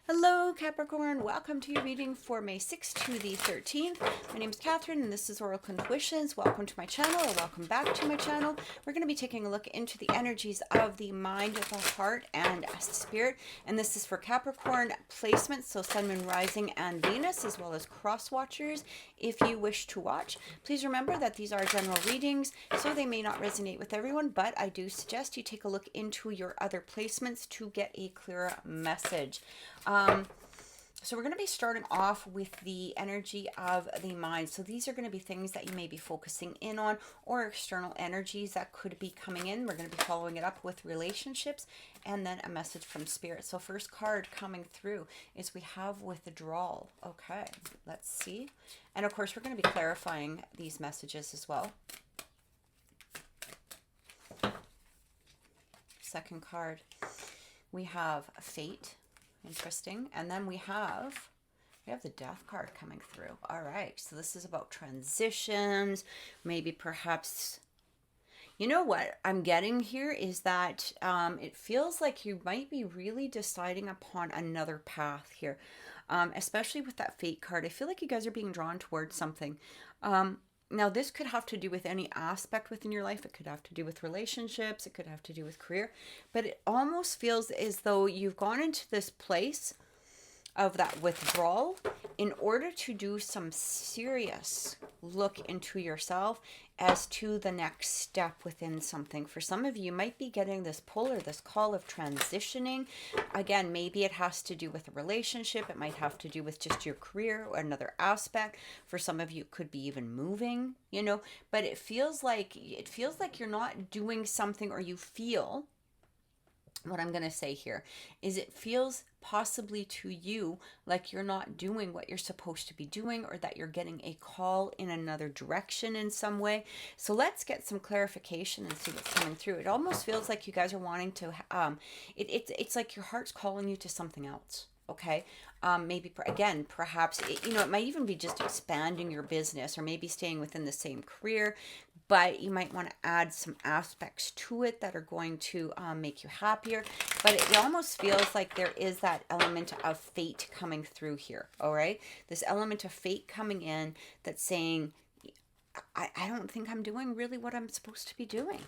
Hello Capricorn, welcome to your reading for May 6th to the 13th. My name is Catherine and this is Oracle Intuitions. Welcome to my channel, or welcome back to my channel. We're going to be taking a look into the energies of the mind, the heart, and spirit. And this is for Capricorn placements, so Sun, Moon, Rising, and Venus, as well as cross watchers if you wish to watch. Please remember that these are general readings, so they may not resonate with everyone, but I do suggest you take a look into your other placements to get a clearer message. So we're going to be starting off with the energy of the mind. So these are going to be things that you may be focusing in on, or external energies that could be coming in. We're going to be following it up with relationships and then a message from spirit. So first card coming through is we have withdrawal. Okay, let's see. And of course, we're going to be clarifying these messages as well. Second card, we have fate. Interesting. And then we have the death card coming through. All right. So this is about transitions. Maybe perhaps, you know what I'm getting here is that it feels like you might be really deciding upon another path here, especially with that fate card. I feel like you guys are being drawn towards something. Now, this could have to do with any aspect within your life. It could have to do with relationships. It could have to do with career. But it almost feels as though you've gone into this place of that withdrawal in order to do some serious look into yourself as to the next step within something. For some of you, you might be getting this pull or this call of transitioning. Again, maybe it has to do with a relationship. It might have to do with just your career or another aspect. For some of you, it could be even moving, but it feels like you're not doing something, or you feel, what I'm going to say here is it feels possibly to you like you're not doing what you're supposed to be doing, or that you're getting a call in another direction in some way. So let's get some clarification and see what's coming through. It almost feels like you guys are wanting to, it's like your heart's calling you to something else. Okay. Maybe again, perhaps it might even be just expanding your business, or maybe staying within the same career, but you might want to add some aspects to it that are going to make you happier. But it almost feels like there is that element of fate coming through here. All right. This element of fate coming in that's saying, I don't think I'm doing really what I'm supposed to be doing.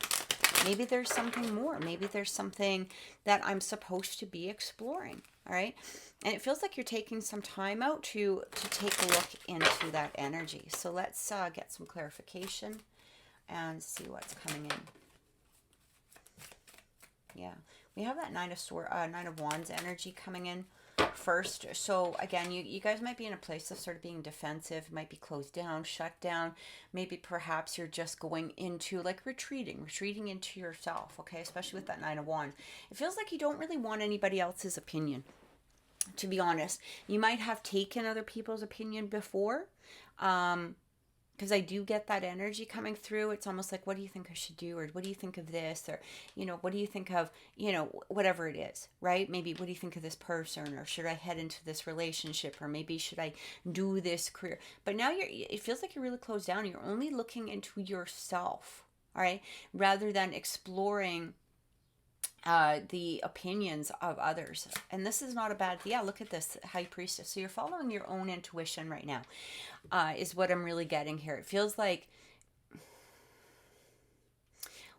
Maybe there's something more. Maybe there's something that I'm supposed to be exploring. All right. And it feels like you're taking some time out to take a look into that energy. So let's get some clarification and see what's coming in. Yeah. We have that Nine of Wands energy coming in first. So again, you guys might be in a place of sort of being defensive, might be closed down, shut down. Maybe perhaps you're just going into like retreating into yourself. Okay. Especially with that Nine of Wands. It feels like you don't really want anybody else's opinion, to be honest. You might have taken other people's opinion before, because I do get that energy coming through. It's almost like, what do you think I should do? Or what do you think of this? Or, what do you think of, whatever it is, right? Maybe, what do you think of this person? Or should I head into this relationship? Or maybe should I do this career? But now it feels like you're really closed down. You're only looking into yourself, all right? Rather than exploring the opinions of others. And this is not a bad, look at this High Priestess. So you're following your own intuition right now, is what I'm really getting here. It feels like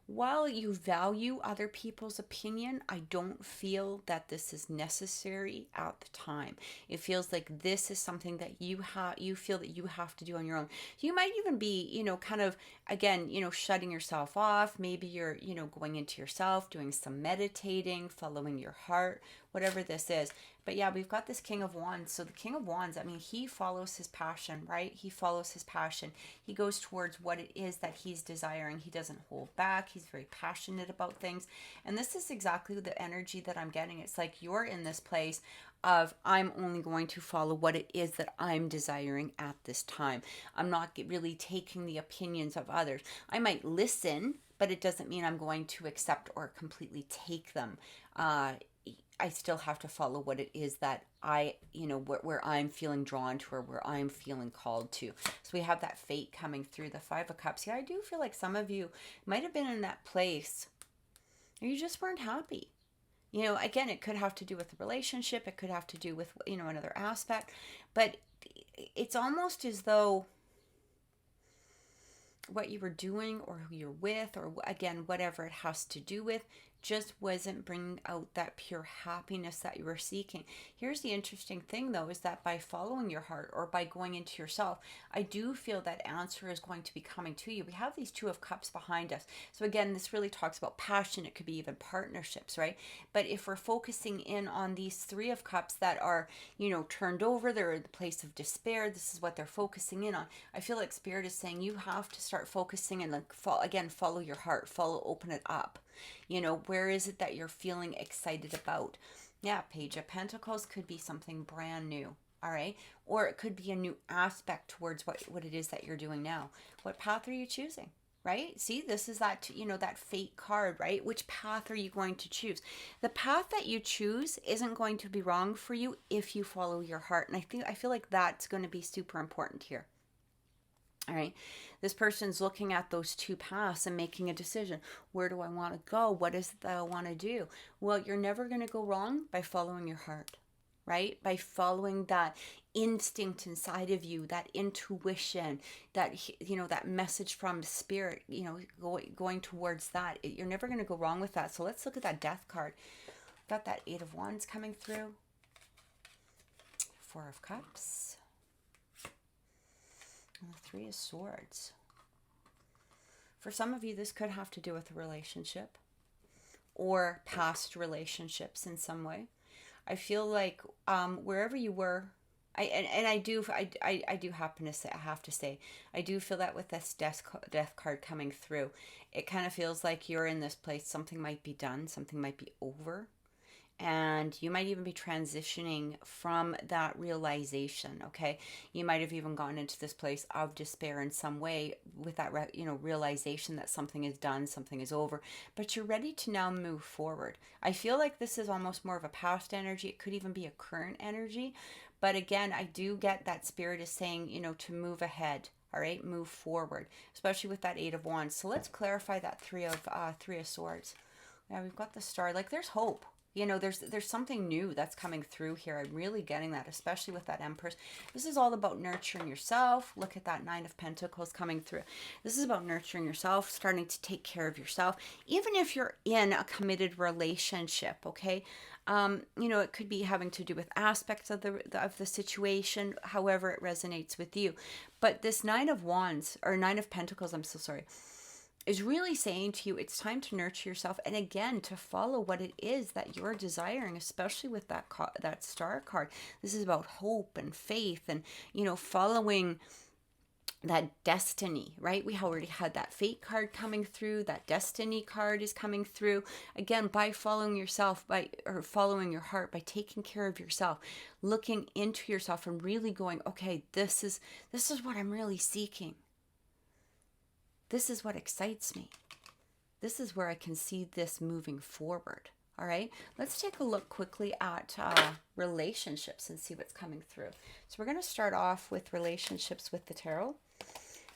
while you value other people's opinion, I don't feel that this is necessary at the time. It feels like this is something that you feel that you have to do on your own. You might even be, kind of, again, shutting yourself off. Maybe you're, going into yourself, doing some meditating, following your heart, whatever this is. But yeah, we've got this King of Wands. So the King of Wands, I mean, he follows his passion, right? He follows his passion. He goes towards what it is that he's desiring. He doesn't hold back. He's very passionate about things. And this is exactly the energy that I'm getting. It's like you're in this place of, I'm only going to follow what it is that I'm desiring at this time. I'm not really taking the opinions of others. I might listen, but it doesn't mean I'm going to accept or completely take them. I still have to follow what it is that I, where I'm feeling drawn to, or where I'm feeling called to. So we have that fate coming through, the Five of Cups. Yeah, I do feel like some of you might have been in that place where you just weren't happy. You know, again, it could have to do with the relationship. It could have to do with, you know, another aspect. But it's almost as though what you were doing or who you're with, or again, whatever it has to do with, just wasn't bringing out that pure happiness that you were seeking. Here's the interesting thing though, is that by following your heart or by going into yourself, I do feel that answer is going to be coming to you. We have these Two of Cups behind us. So again, this really talks about passion. It could be even partnerships, right? But if we're focusing in on these Three of Cups that are, you know, turned over, they're in the place of despair, this is what they're focusing in on. I feel like Spirit is saying you have to start focusing and like, follow your heart, open it up. You know, where is it that you're feeling excited about? Yeah, Page of Pentacles could be something brand new. All right. Or it could be a new aspect towards what it is that you're doing now. What path are you choosing? Right? See, this is that, you know, that fate card, right? Which path are you going to choose? The path that you choose isn't going to be wrong for you if you follow your heart. And I feel like that's going to be super important here. All right. This person's looking at those two paths and making a decision. Where do I want to go? What is it that I want to do? Well, you're never going to go wrong by following your heart, right? By following that instinct inside of you, that intuition, that, you know, that message from Spirit, you know, going towards that. You're never going to go wrong with that. So let's look at that Death card. Got that Eight of Wands coming through. Four of Cups. And the Three of Swords. For some of you, this could have to do with a relationship or past relationships in some way. I feel like wherever you were, I do have to say, I do feel that with this death card coming through, it kind of feels like you're in this place. Something might be done, something might be over. And you might even be transitioning from that realization, okay? You might have even gone into this place of despair in some way with that, you know, realization that something is done, something is over, but you're ready to now move forward. I feel like this is almost more of a past energy. It could even be a current energy. But again, I do get that Spirit is saying, you know, to move ahead. All right, move forward, especially with that Eight of Wands. So let's clarify that Three of Swords. Yeah, we've got the Star. Like, there's hope. You know, there's something new that's coming through here. I'm really getting that, especially with that Empress. This is all about nurturing yourself. Look at that Nine of Pentacles coming through. This is about nurturing yourself, starting to take care of yourself, even if you're in a committed relationship, okay? You know, it could be having to do with aspects of the situation, however it resonates with you. But this Nine of Wands, or Nine of Pentacles, I'm so sorry, is really saying to you, it's time to nurture yourself, and again, to follow what it is that you're desiring, especially with that Star card. This is about hope and faith and, you know, following that destiny, right? We already had that Fate card coming through. That Destiny card is coming through. Again, by following yourself, or following your heart, by taking care of yourself, looking into yourself and really going, okay, this is what I'm really seeking. This is what excites me. This is where I can see this moving forward. All right, let's take a look quickly at relationships and see what's coming through. So we're going to start off with relationships with the tarot,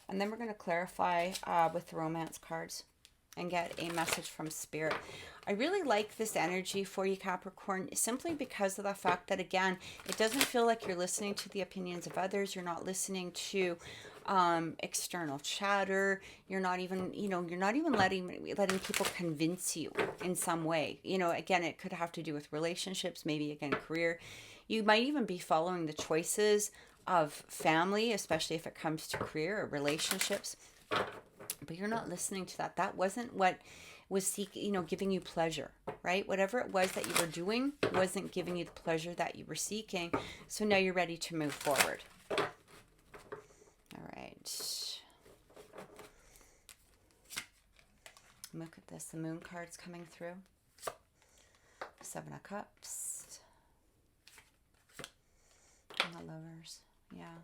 and then we're going to clarify with the romance cards and get a message from Spirit. I really like this energy for you, Capricorn, simply because of the fact that, again, it doesn't feel like you're listening to the opinions of others. You're not listening to external chatter. You're not even letting people convince you in some way. You know, again, it could have to do with relationships, maybe again, career. You might even be following the choices of family, especially if it comes to career or relationships. But you're not listening to that. That wasn't what was giving you pleasure, right? Whatever it was that you were doing wasn't giving you the pleasure that you were seeking. So now you're ready to move forward. All right. Look at this. The Moon card's coming through. Seven of Cups. And the Lovers. Yeah.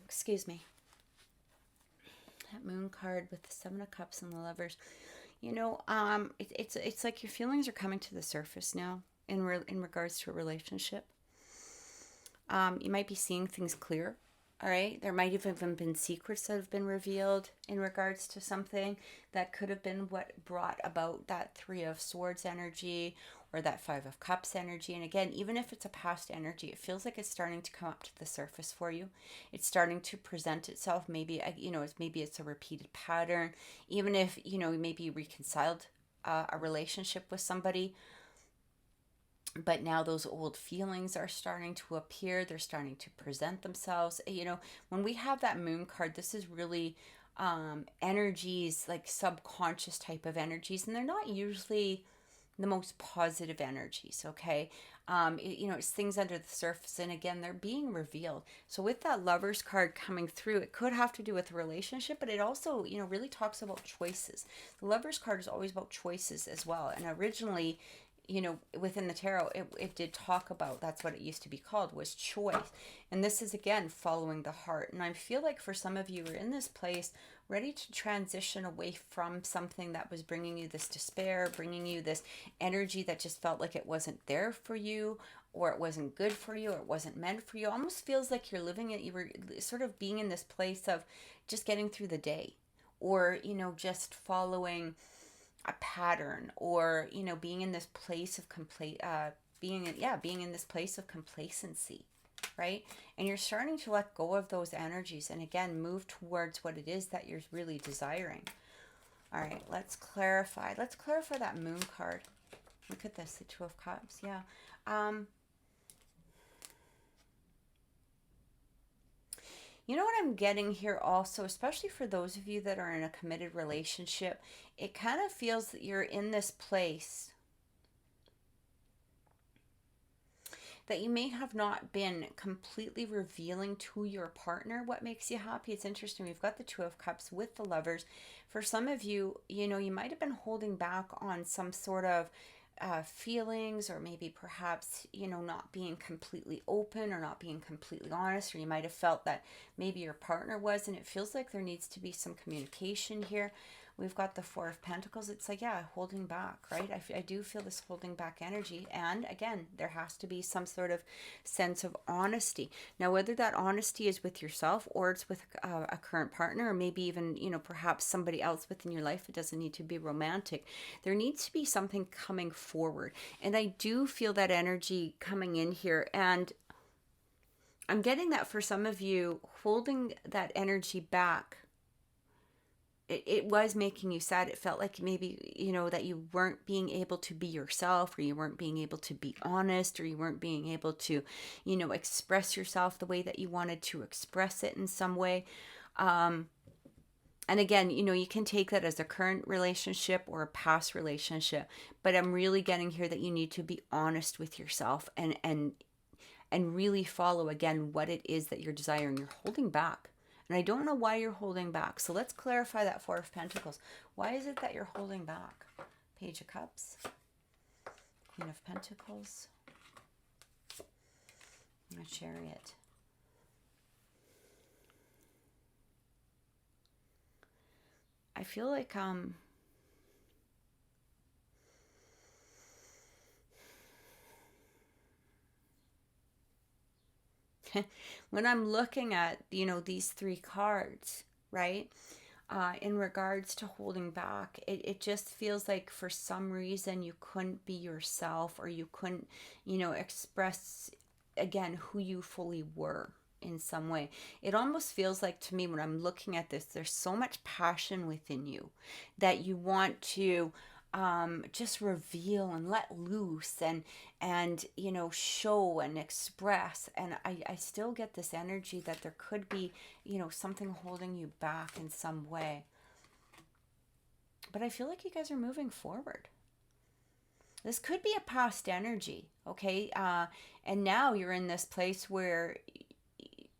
Excuse me. That Moon card with the Seven of Cups and the Lovers. You know, it's like your feelings are coming to the surface now in regards to a relationship. You might be seeing things clear All right. There might have even been secrets that have been revealed in regards to something that could have been what brought about that Three of Swords energy or that Five of Cups energy. And again, even if it's a past energy, it feels like it's starting to come up to the surface for you. It's starting to present itself. Maybe, maybe it's a repeated pattern. Even if, maybe you reconciled a relationship with somebody, but now those old feelings are starting to appear. They're starting to present themselves. When we have that moon card, this is really energies, like subconscious type of energies, and they're not usually the most positive energies. Okay. It's things under the surface, and again, they're being revealed. So with that Lovers card coming through, it could have to do with a relationship, but it also, really talks about choices. The Lovers card is always about choices as well. And originally, within the tarot, it did talk about, that's what it used to be called, was choice. And this is, again, following the heart. And I feel like for some of you are in this place ready to transition away from something that was bringing you this despair, bringing you this energy that just felt like it wasn't there for you, or it wasn't good for you, or it wasn't meant for you. It almost feels like you're living it, you were sort of being in this place of just getting through the day, or, just following a pattern, or being in this place of being in this place of complacency, right? And you're starting to let go of those energies and again move towards what it is that you're really desiring. All right, let's clarify that moon card. Look at this, the Two of Cups. Yeah. You know what I'm getting here also, especially for those of you that are in a committed relationship, it kind of feels that you're in this place that you may have not been completely revealing to your partner what makes you happy. It's interesting. We've got the Two of Cups with the Lovers. For some of you, you might have been holding back on some sort of feelings, or maybe perhaps not being completely open or not being completely honest, or you might have felt that maybe your partner was, and it feels like there needs to be some communication here. We've got the Four of Pentacles. It's like, yeah, holding back, right? I do feel this holding back energy. And again, there has to be some sort of sense of honesty. Now, whether that honesty is with yourself or it's with a current partner, or maybe even, perhaps somebody else within your life, it doesn't need to be romantic. There needs to be something coming forward. And I do feel that energy coming in here. And I'm getting that for some of you, holding that energy back, it was making you sad. It felt like maybe, that you weren't being able to be yourself, or you weren't being able to be honest, or you weren't being able to, express yourself the way that you wanted to express it in some way. And again, you can take that as a current relationship or a past relationship, but I'm really getting here that you need to be honest with yourself and really follow, again, what it is that you're desiring. You're holding back. And I don't know why you're holding back. So let's clarify that Four of Pentacles. Why is it that you're holding back? Page of Cups, Queen of Pentacles, and a Chariot. I feel like when I'm looking at, these three cards, right, in regards to holding back, it just feels like for some reason you couldn't be yourself, or you couldn't, express, again, who you fully were in some way. It almost feels like, to me, when I'm looking at this, there's so much passion within you that you want to just reveal and let loose and show and express. And I still get this energy that there could be, something holding you back in some way. But I feel like you guys are moving forward. This could be a past energy, okay? And now you're in this place where,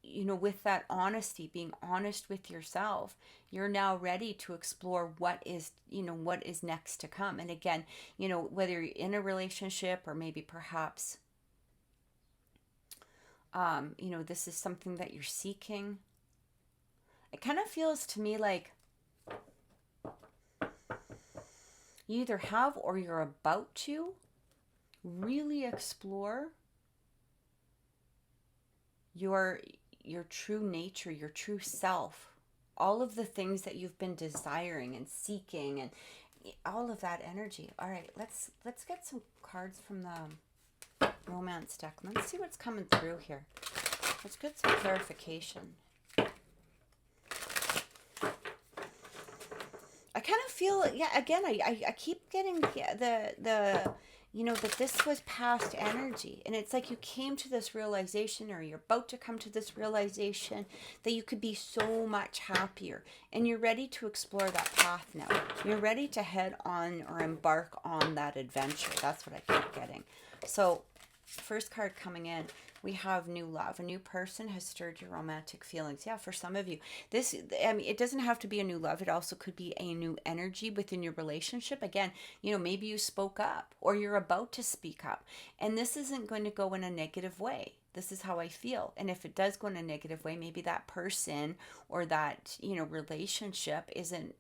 with that honesty, being honest with yourself, you're now ready to explore what is next to come. And again, whether you're in a relationship, or maybe perhaps, this is something that you're seeking. It kind of feels to me like you either have, or you're about to really explore your your true nature, your true self, all of the things that you've been desiring and seeking, and all of that energy. All right, let's get some cards from the romance deck. Let's see what's coming through here. Let's get some clarification. I kind of feel, yeah, again, I keep getting the that this was past energy. And it's like you came to this realization, or you're about to come to this realization, that you could be so much happier. And you're ready to explore that path now. You're ready to head on or embark on that adventure. That's what I keep getting. So, first card coming in, we have new love. A new person has stirred your romantic feelings. Yeah, for some of you, this, I mean, it doesn't have to be a new love. It also could be a new energy within your relationship. Again, maybe you spoke up, or you're about to speak up, and this isn't going to go in a negative way. This is how I feel. And if it does go in a negative way, maybe that person or that, relationship isn't,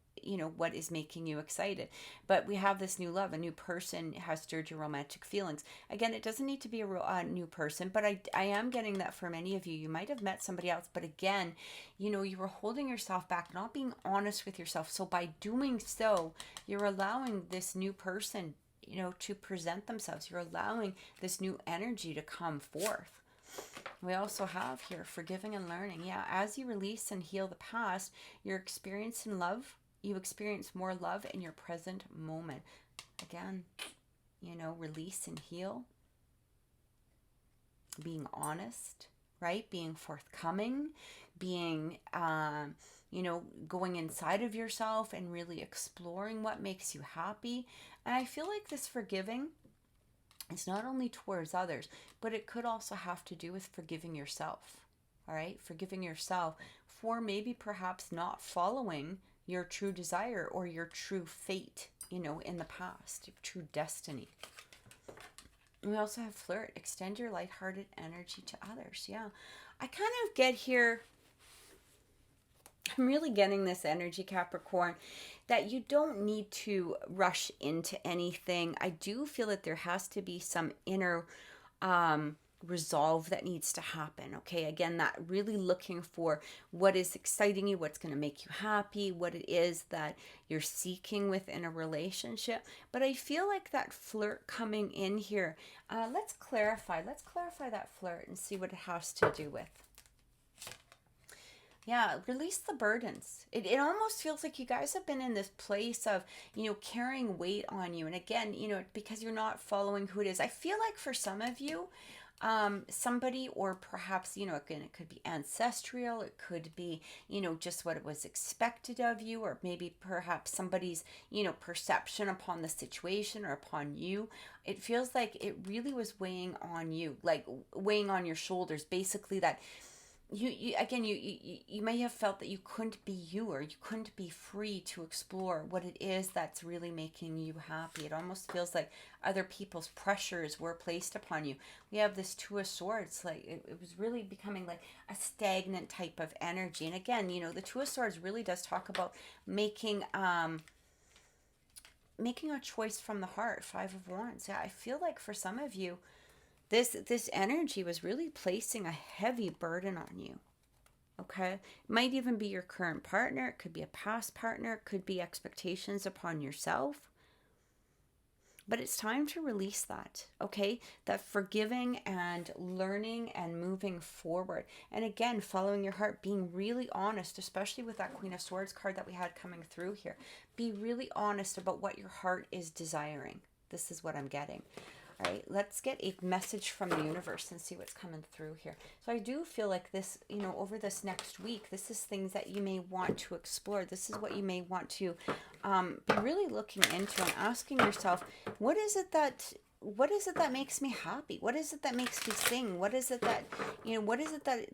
what is making you excited. But we have this new love. A new person has stirred your romantic feelings. Again, it doesn't need to be a new person, but I am getting that for many of you. You might have met somebody else, but again, you were holding yourself back, not being honest with yourself. So by doing so, you're allowing this new person, to present themselves. You're allowing this new energy to come forth. We also have here forgiving and learning. Yeah, as you release and heal the past, you're experiencing love. You experience more love in your present moment. Again, release and heal. Being honest, right? Being forthcoming, being, going inside of yourself and really exploring what makes you happy. And I feel like this forgiving, it's not only towards others, but it could also have to do with forgiving yourself. All right? Forgiving yourself for maybe perhaps not following your true desire or your true fate, in the past, your true destiny. We also have flirt. Extend your lighthearted energy to others. Yeah. I kind of get here, I'm really getting this energy, Capricorn, that you don't need to rush into anything. I do feel that there has to be some inner resolve that needs to happen. Okay, again, that really looking for what is exciting you, what's going to make you happy, what it is that you're seeking within a relationship. But I feel like that flirt coming in here, let's clarify that flirt and see what it has to do with. Yeah, release the burdens. It almost feels like you guys have been in this place of, carrying weight on you. And again, because you're not following who it is. I feel like for some of you, somebody, or perhaps, again, it could be ancestral, it could be, just what it was expected of you, or maybe perhaps somebody's, perception upon the situation or upon you. It feels like it really was weighing on you, like weighing on your shoulders, basically, that you may have felt that you couldn't be you, or you couldn't be free to explore what it is that's really making you happy. It almost feels like other people's pressures were placed upon you. We have this Two of Swords, like it was really becoming like a stagnant type of energy. And again, the Two of Swords really does talk about making a choice from the heart. Five of Wands. Yeah, I feel like for some of you, this energy was really placing a heavy burden on you. Okay? It might even be your current partner. It could be a past partner. It could be expectations upon yourself. But it's time to release that, okay? That forgiving and learning and moving forward. And again, following your heart, being really honest, especially with that Queen of Swords card that we had coming through here. Be really honest about what your heart is desiring. This is what I'm getting. All right, let's get a message from the universe and see what's coming through here. So I do feel like this, over this next week, this is things that you may want to explore. This is what you may want to be really looking into and asking yourself, what is it that makes me happy? What is it that makes me sing? What is it that,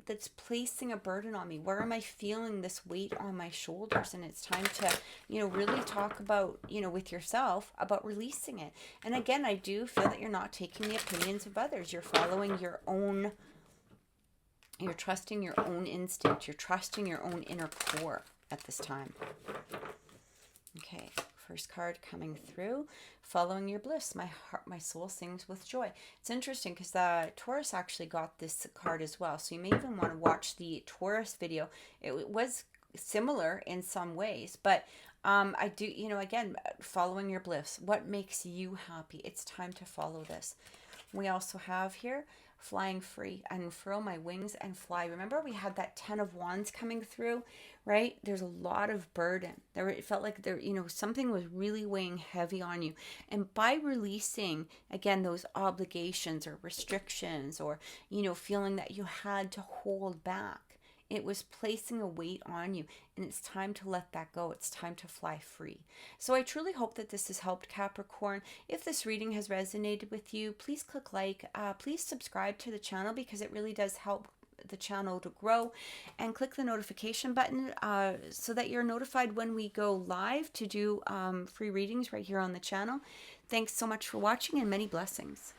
that's placing a burden on me? Where am I feeling this weight on my shoulders? And it's time to, really talk about, with yourself about releasing it. And again, I do feel that you're not taking the opinions of others. You're following your own, you're trusting your own instinct. You're trusting your own inner core at this time. Okay, first card coming through. Following your bliss, my heart, my soul sings with joy. It's interesting because the Taurus actually got this card as well. So you may even want to watch the Taurus video. It was similar in some ways, but I do, you know, again, following your bliss. What makes you happy? It's time to follow this. We also have here flying free, unfurl my wings and fly. Remember we had that 10 of wands coming through, right? There's a lot of burden there. It felt like there, you know, something was really weighing heavy on you. And by releasing, again, those obligations or restrictions, or, you know, feeling that you had to hold back, it was placing a weight on you, and it's time to let that go. It's time to fly free. So I truly hope that this has helped, Capricorn. If this reading has resonated with you, please click like, please subscribe to the channel, because it really does help the channel to grow, and click the notification button so that you're notified when we go live to do free readings right here on the channel. Thanks so much for watching, and many blessings.